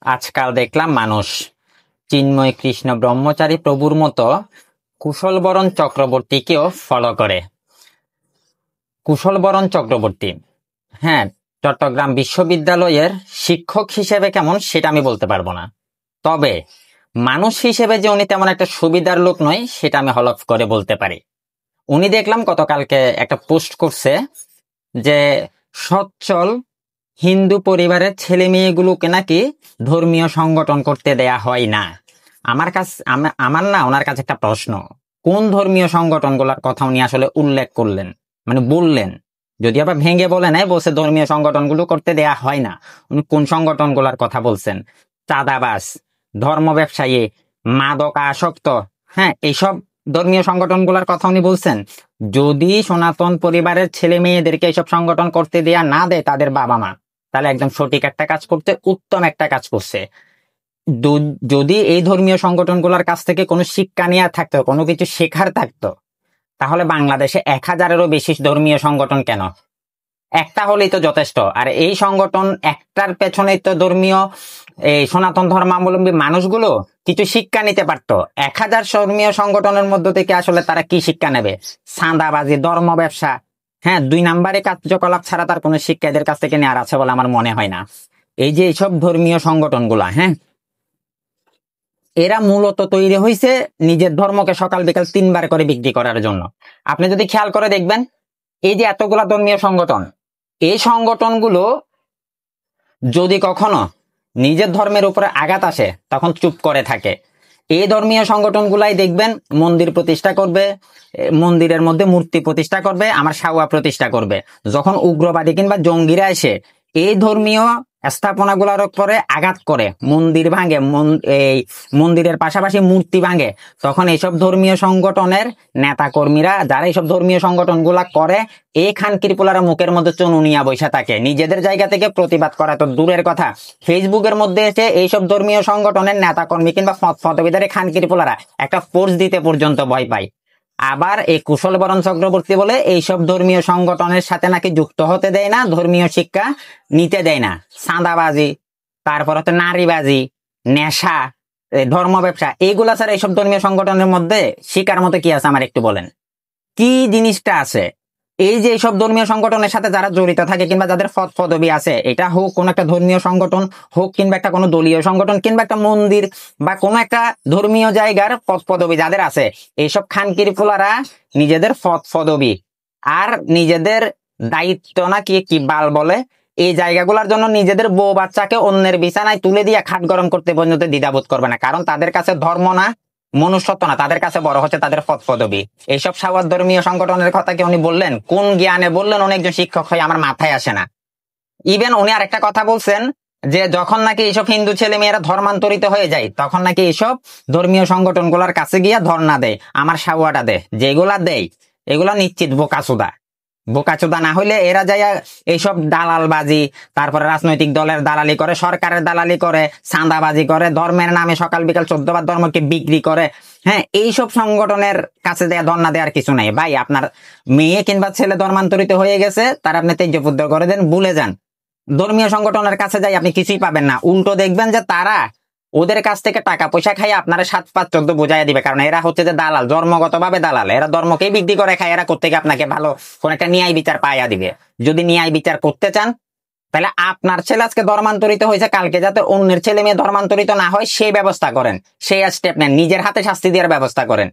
আজকাল দেখলাম মানুষ চিন্ময় কৃষ্ণ ব্রহ্মচারী প্রভুর মতো কুশলবরণ চক্রবর্তীকেও ফলো করে। কুশলবরণ চক্রবর্তী, হ্যাঁ, চট্টগ্রাম বিশ্ববিদ্যালয়ের শিক্ষক হিসেবে কেমন সেটা আমি বলতে পারবো না, তবে মানুষ হিসেবে যে উনি তেমন একটা সুবিধার লোক নয় সেটা আমি হলফ করে বলতে পারি। উনি দেখলাম গতকালকে একটা পোস্ট করছে যে সচ্ছল হিন্দু পরিবারের ছেলে মেয়েগুলোকে নাকি ধর্মীয় সংগঠন করতে দেয়া হয় না। আমার না ওনার কাছে একটা প্রশ্ন, কোন ধর্মীয় সংগঠনগুলোর কথা উনি আসলে উল্লেখ করলেন, মানে বললেন? যদি আবার ভেঙে বলে নাই, বলছে ধর্মীয় সংগঠনগুলো করতে দেয়া হয় না, উনি কোন সংগঠনগুলোর কথা বলছেন? চাঁদাবাজ, ধর্ম ব্যবসায়ী, মাদক আসক্ত, হ্যাঁ, এইসব ধর্মীয় সংগঠনগুলোর কথা উনি বলছেন। যদি সনাতন পরিবারের ছেলে মেয়েদেরকে এইসব সংগঠন করতে দেয়া না দেয় তাদের বাবা মা, তাহলে একদম সঠিক একটা কাজ করতে, উত্তম একটা কাজ করছে। যদি এই ধর্মীয় সংগঠনগুলোর কাছ থেকে কোনো শিক্ষা নেওয়া থাকতো, কোনো কিছু শেখার থাকতো, তাহলে বাংলাদেশে 1000-এরও বেশি ধর্মীয় সংগঠন কেন? একটা হলেই তো যথেষ্ট। আর এই সংগঠন একটার পেছনেই তো ধর্মীয় এই সনাতন ধর্মাবলম্বী মানুষগুলো কিছু শিক্ষা নিতে পারতো। 1000 ধর্মীয় সংগঠনের মধ্য থেকে আসলে তারা কি শিক্ষা নেবে? চাঁদাবাজি, ধর্ম ব্যবসা, হ্যাঁ, 2 নাম্বারে কার্যকলাপ ছাড়া তার কোনো শিক্ষা এদের কাছ থেকে নেওয়ার আছে বলে আমার মনে হয় না। এই যে এইসব ধর্মীয় সংগঠনগুলা, হ্যাঁ, এরা মূলত তৈরি হয়েছে নিজের ধর্মকে সকাল বিকাল 3 বার করে বিক্রি করার জন্য। আপনি যদি খেয়াল করে দেখবেন, এই যে এতগুলা ধর্মীয় সংগঠন, এই সংগঠনগুলো যদি কখনো নিজের ধর্মের উপরে আঘাত আসে তখন চুপ করে থাকে। এই ধর্মীয় সংগঠনগুলাই দেখবেন মন্দির প্রতিষ্ঠা করবে, মন্দিরের মধ্যে মূর্তি প্রতিষ্ঠা করবে, আমার সাওয়া প্রতিষ্ঠা করবে। যখন উগ্রবাদী কিংবা জঙ্গিরা এসে এই ধর্মীয় স্থাপনাগুলোর উপরে আঘাত করে, মন্দির ভাঙে, এই মন্দিরের পাশাপাশি মূর্তি ভাঙে, তখন এইসব ধর্মীয় সংগঠনের নেতা কর্মীরা যারা এইসব ধর্মীয় সংগঠনগুলা করে, এই খানকিরপুলারা মুখের মধ্যে চুনুনিয়া বৈশা থাকে। নিজেদের জায়গা থেকে প্রতিবাদ করা তো দূরের কথা, ফেসবুকের মধ্যে এসে এইসব ধর্মীয় সংগঠনের নেতা কর্মী কিংবা ফতবিদারে খানকিরপুলারা একটা পোস্ট দিতে পর্যন্ত ভয় পায়। আবার এই কুশলবরণ চক্রবর্তী বলে এইসব ধর্মীয় সংগঠনের সাথে নাকি যুক্ত হতে দেয় না, ধর্মীয় শিক্ষা নিতে দেয় না। চাঁদাবাজি, তারপর হচ্ছে নারীবাজি, নেশা, ধর্ম ব্যবসা, এইগুলা ছাড়া এইসব ধর্মীয় সংগঠনের মধ্যে শিকার মতো কি আছে আমার একটু বলেন, কি জিনিসটা আছে? এই যে এইসব ধর্মীয় সংগঠনের সাথে যারা জড়িত থাকে কিংবা যাদের পদবি আছে, এটা হোক কোন একটা ধর্মীয় সংগঠন হোক কিংবা একটা কোনো দলীয় সংগঠন কিংবা একটা মন্দির বা কোনো একটা ধর্মীয় জায়গার পদবি যাদের আছে, এইসব খানকির ফুলারা নিজেদের পদবি আর নিজেদের দায়িত্ব না কি বাল বলে, এই জায়গাগুলোর জন্য নিজেদের বউ বাচ্চাকে অন্যের বিছানায় তুলে দিয়ে খাট গরম করতে পর্যন্ত দ্বিধাবোধ করবে না, কারণ তাদের কাছে ধর্ম না, মনুষ্যত্ব না, তাদের কাছে বড় হচ্ছে তাদের পদবি। এইসব সাওয়ার ধর্মীয় সংগঠনের কথা কি উনি বললেন? কোন জ্ঞানে বললেন? উনি একজন শিক্ষক হয়ে আমার মাথায় আসে না। ইভেন উনি আরেকটা কথা বলছেন যে যখন নাকি এইসব হিন্দু ছেলে মেয়েরা ধর্মান্তরিত হয়ে যায় তখন নাকি এইসব ধর্মীয় সংগঠনগুলোর কাছে গিয়া ধর্ণা দেয়, আমার সাওয়াটা দেয়, যেগুলা দেয় এগুলা নিশ্চিত বোকাচোদা না হইলে এরা যায় এইসব দালালবাজি, তারপরে রাজনৈতিক দলের দালালি করে, সরকারের দালালি করে, চাঁদাবাজি করে, ধর্মের নামে সকাল বিকাল 14 বার ধর্মকে বিক্রি করে। হ্যাঁ, এইসব সংগঠনের কাছে দেয়া ধর্ণা দেওয়ার কিছু নাই ভাই। আপনার মেয়ে কিংবা ছেলে ধর্মান্তরিত হয়ে গেছে, তার আপনি তেজ্যপুত্র করে দেন, ভুলে যান। ধর্মীয় সংগঠনের কাছে যাই আপনি কিছুই পাবেন না, উল্টো দেখবেন যে তারা ওদের কাছ থেকে টাকা পয়সা খাই আপনারা 7-5-14 বোঝাই দিবে, কারণ এরা হচ্ছে যে দালাল, জন্মগত ভাবে দালাল, এরা ধর্মকেই বিক্রি করে খায়। এরা কোত্থেকে আপনাকে ভালো কোন একটা ন্যায় বিচার পাইয়া দিবে? যদি ন্যায় বিচার করতে চান তাহলে আপনার ছেলে আজকে ধর্মান্তরিত হয়েছে, কালকে যাতে অন্যের ছেলে মেয়ে ধর্মান্তরিত না হয় সেই ব্যবস্থা করেন, সেই স্টেপ নেন, নিজের হাতে শাস্তি দেওয়ার ব্যবস্থা করেন।